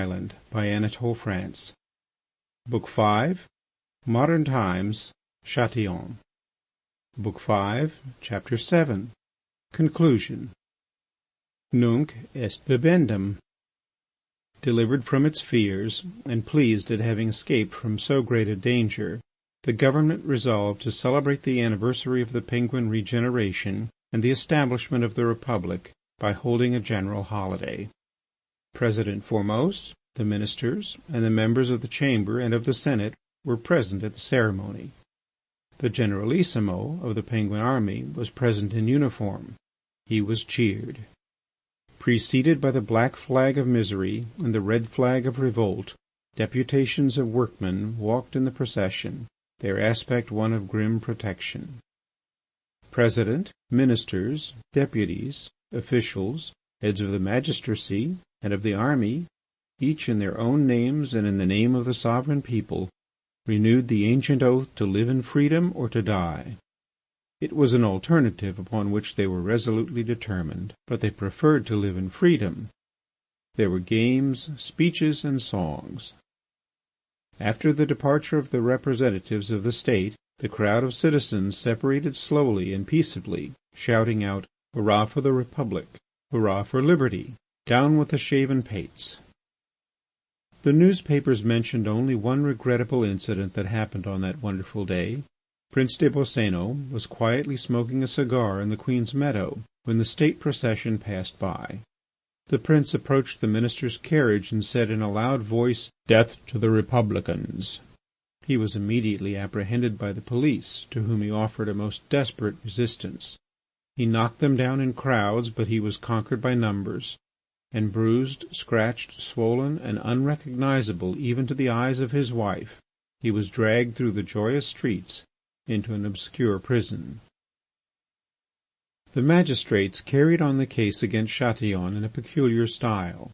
Island by Anatole France. Book 5. Modern Times, Châtillon. Book 5, Chapter 7. Conclusion. Nunc est bibendum. Delivered from its fears, and pleased at having escaped from so great a danger, the government resolved to celebrate the anniversary of the Penguin regeneration and the establishment of the Republic by holding a general holiday. President foremost, the ministers, and the members of the Chamber and of the Senate were present at the ceremony. The Generalissimo of the Penguin army was present in uniform. He was cheered. Preceded by the black flag of misery and the red flag of revolt, deputations of workmen walked in the procession, their aspect one of grim protection. President, ministers, deputies, officials, heads of the magistracy and of the army, each in their own names and in the name of the sovereign people, renewed the ancient oath to live in freedom or to die. It was an alternative upon which they were resolutely determined, but they preferred to live in freedom. There were games, speeches, and songs. After the departure of the representatives of the state, the crowd of citizens separated slowly and peaceably, shouting out, "Hurrah for the Republic! Hurrah for liberty! Down with the shaven pates!" The newspapers mentioned only one regrettable incident that happened on that wonderful day. Prince des Boscénos was quietly smoking a cigar in the Queen's Meadow when the state procession passed by. The prince approached the minister's carriage and said in a loud voice, "Death to the Republicans!" He was immediately apprehended by the police, to whom he offered a most desperate resistance. He knocked them down in crowds, but he was conquered by numbers, and bruised, scratched, swollen, and unrecognizable even to the eyes of his wife, he was dragged through the joyous streets into an obscure prison. The magistrates carried on the case against Châtillon in a peculiar style.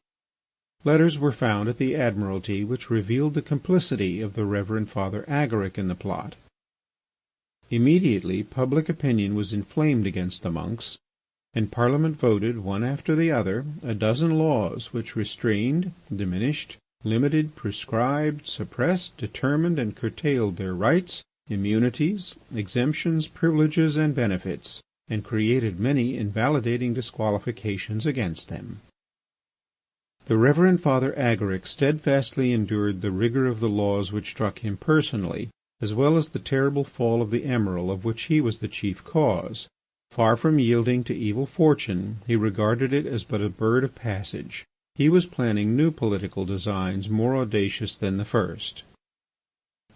Letters were found at the Admiralty which revealed the complicity of the Reverend Father Agaric in the plot. Immediately public opinion was inflamed against the monks, and Parliament voted, one after the other, a dozen laws which restrained, diminished, limited, prescribed, suppressed, determined, and curtailed their rights, immunities, exemptions, privileges, and benefits, and created many invalidating disqualifications against them. The Reverend Father Agaric steadfastly endured the rigour of the laws which struck him personally, as well as the terrible fall of the Emerald of which he was the chief cause. Far from yielding to evil fortune, he regarded it as but a bird of passage. He was planning new political designs more audacious than the first.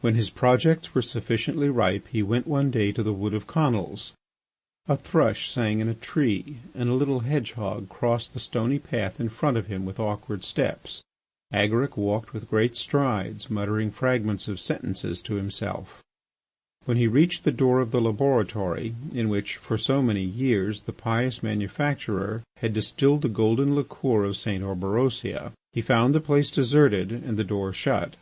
When his projects were sufficiently ripe, he went one day to the wood of Connells. A thrush sang in a tree, and a little hedgehog crossed the stony path in front of him with awkward steps. Agaric walked with great strides, muttering fragments of sentences to himself. When he reached the door of the laboratory, in which, for so many years, the pious manufacturer had distilled the golden liqueur of St. Orberosia, he found the place deserted and the door shut.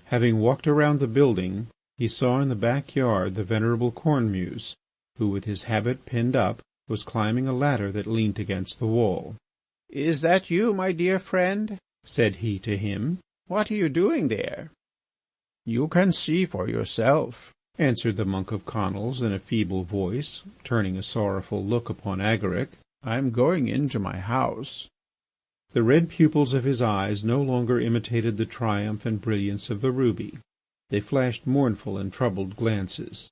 Having walked around the building, he saw in the back yard the venerable Cornemuse, who, with his habit pinned up, was climbing a ladder that leant against the wall. "Is that you, my dear friend?" said he to him. "What are you doing there?" "You can see for yourself," answered the monk of Connells in a feeble voice, turning a sorrowful look upon Agaric. "I am going into my house." The red pupils of his eyes no longer imitated the triumph and brilliance of the ruby. They flashed mournful and troubled glances.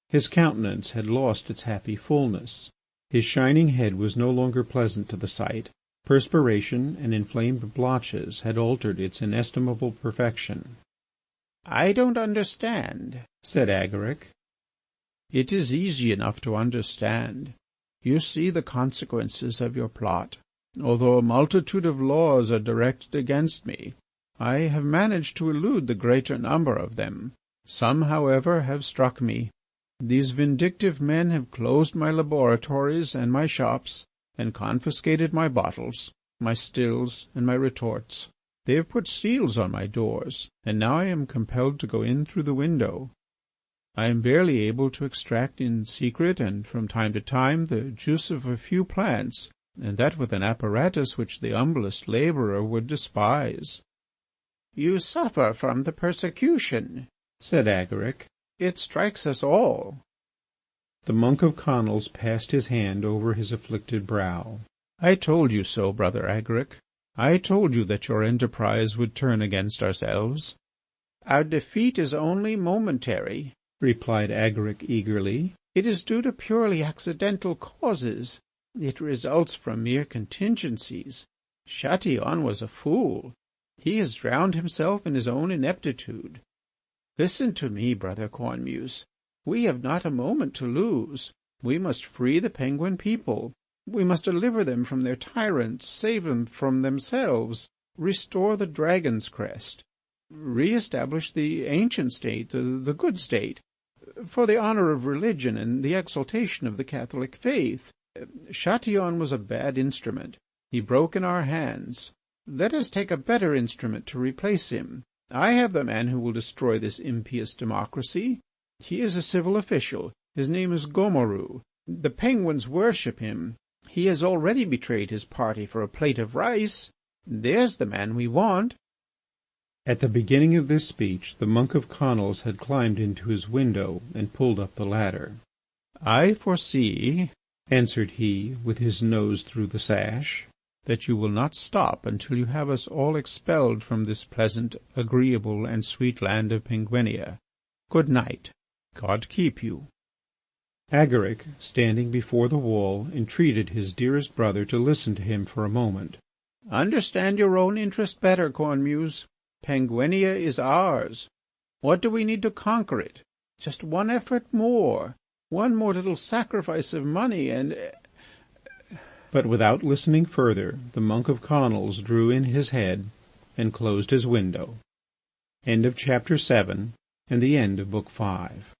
His countenance had lost its happy fullness. His shining head was no longer pleasant to the sight. Perspiration and inflamed blotches had altered its inestimable perfection. "I don't understand," said Agaric. "It is easy enough to understand. You see the consequences of your plot. Although a multitude of laws are directed against me, I have managed to elude the greater number of them. Some, however, have struck me. These vindictive men have closed my laboratories and my shops, and confiscated my bottles, my stills, and my retorts. They have put seals on my doors, and now I am compelled to go in through the window. I am barely able to extract in secret and from time to time the juice of a few plants and that with an apparatus which the humblest labourer would despise." "You suffer from the persecution," said Agaric. "It strikes us all." The monk of Conils passed his hand over his afflicted brow. "I told you so, Brother Agaric. I told you that your enterprise would turn against ourselves." "Our defeat is only momentary," replied Agaric eagerly. "It is due to purely accidental causes. It results from mere contingencies. Chatillon was a fool. He has drowned himself in his own ineptitude. Listen to me, Brother Cornemuse. We have not a moment to lose. We must free the Penguin people. We must deliver them from their tyrants, save them from themselves, restore the Dragon's Crest, re-establish the ancient state, the good state, for the honour of religion and the exaltation of the Catholic faith. Chatillon was a bad instrument. He broke in our hands. Let us take a better instrument to replace him. I have the man who will destroy this impious democracy. He is a civil official. His name is Gomoru. The Penguins worship him. He has already betrayed his party for a plate of rice. There's the man we want." At the beginning of this speech the monk of Conils had climbed into his window and pulled up the ladder. "I foresee," answered he, with his nose through the sash, "that you will not stop until you have us all expelled from this pleasant, agreeable, and sweet land of Penguinia. Good night. God keep you." Agaric, standing before the wall, entreated his dearest brother to listen to him for a moment. "Understand your own interest better, Cornemuse. Penguinia is ours. What do we need to conquer it? Just one effort more, one more little sacrifice of money and—" But without listening further, the monk of Conils drew in his head and closed his window. End of Chapter 7 and the end of Book 5.